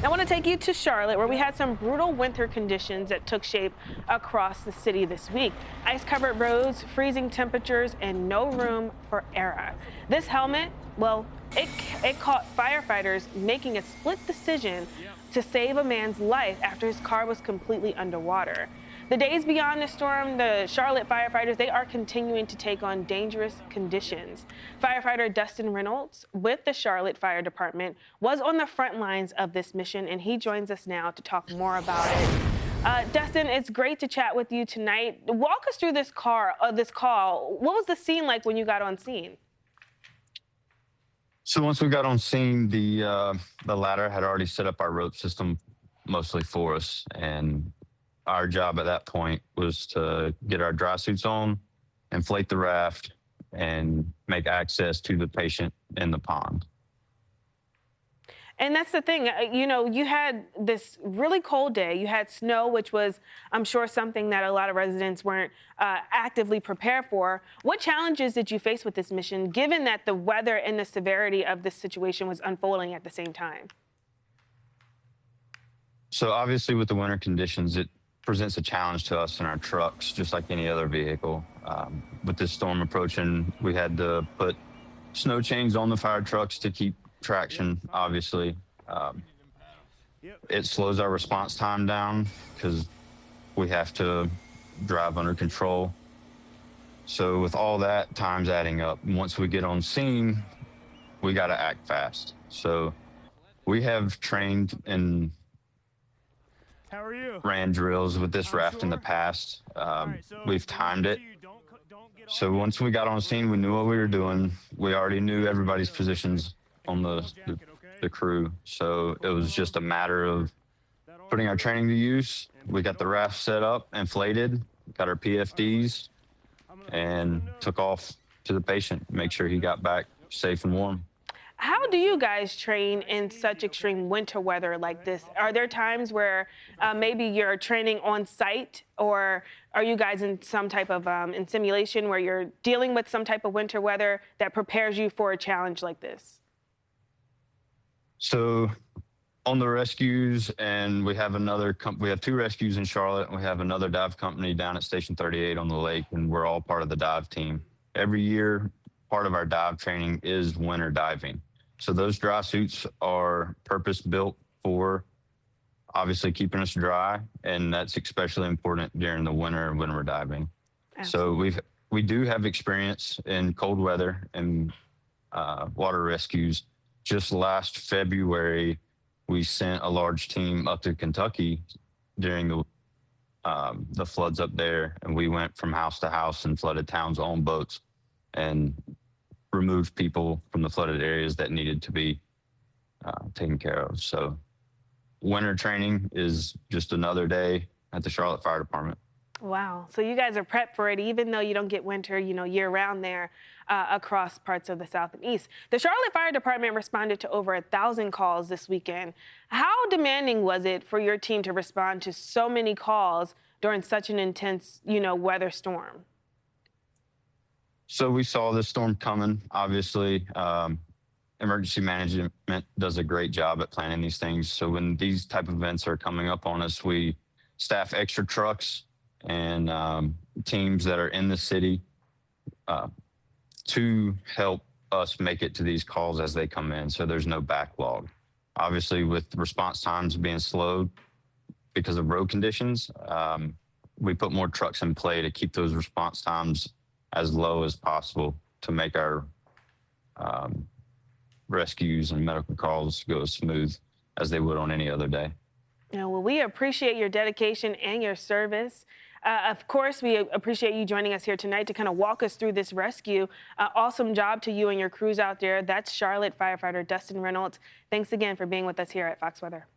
I want to take you to Charlotte, where we had some brutal winter conditions that took shape across the city this week. Ice-covered roads, freezing temperatures, and no room for error. This helmet, well, it caught firefighters making a split decision to save a man's life after his car was completely underwater. The days beyond the storm, the Charlotte firefighters, they are continuing to take on dangerous conditions. Firefighter Dustin Reynolds with the Charlotte Fire Department was on the front lines of this mission, and he joins us now to talk more about it. Dustin, it's great to chat with you tonight. Walk us through this call. What was the scene like when you got on scene? So once we got on scene, the ladder had already set up our rope system mostly for us, and our job at that point was to get our dry suits on, inflate the raft, and make access to the patient in the pond. And that's the thing, you had this really cold day. You had snow, which was, I'm sure, something that a lot of residents weren't actively prepared for. What challenges did you face with this mission, given that the weather and the severity of this situation was unfolding at the same time? So obviously with the winter conditions, it presents a challenge to us in our trucks, just like any other vehicle. With this storm approaching, we had to put snow chains on the fire trucks to keep traction, obviously. It slows our response time down because we have to drive under control. So with all that, time's adding up. Once we get on scene, we got to act fast. So we have trained in ran drills with this raft in the past. We've timed it. So once we got on scene, we knew what we were doing. We already knew everybody's positions on the crew. So it was just a matter of putting our training to use. We got the raft set up, inflated, got our PFDs, and took off to the patient, make sure he got back safe and warm. How do you guys train in such extreme winter weather like this? Are there times where maybe you're training on site, or are you guys in some type of in simulation where you're dealing with some type of winter weather that prepares you for a challenge like this? So on the rescues, and we have two rescues in Charlotte, and we have another dive company down at Station 38 on the lake, and we're all part of the dive team. Every year, part of our dive training is winter diving. So those dry suits are purpose-built for obviously keeping us dry, and that's especially important during the winter when we're diving. Absolutely. So we do have experience in cold weather and water rescues. Just last February, we sent a large team up to Kentucky during the floods up there, and we went from house to house and flooded towns on boats and removed people from the flooded areas that needed to be taken care of. So winter training is just another day at the Charlotte Fire Department. Wow. So you guys are prepped for it, even though you don't get winter, year round there across parts of the South and East. The Charlotte Fire Department responded to over 1,000 calls this weekend. How demanding was it for your team to respond to so many calls during such an intense, weather storm? So we saw this storm coming, obviously. Emergency management does a great job at planning these things. So when these type of events are coming up on us, we staff extra trucks and teams that are in the city to help us make it to these calls as they come in, so there's no backlog. Obviously, with response times being slowed because of road conditions, we put more trucks in play to keep those response times as low as possible to make our rescues and medical calls go as smooth as they would on any other day. Well, we appreciate your dedication and your service. Of course, we appreciate you joining us here tonight to kind of walk us through this rescue. Awesome job to you and your crews out there. That's Charlotte firefighter Dustin Reynolds. Thanks again for being with us here at Fox Weather.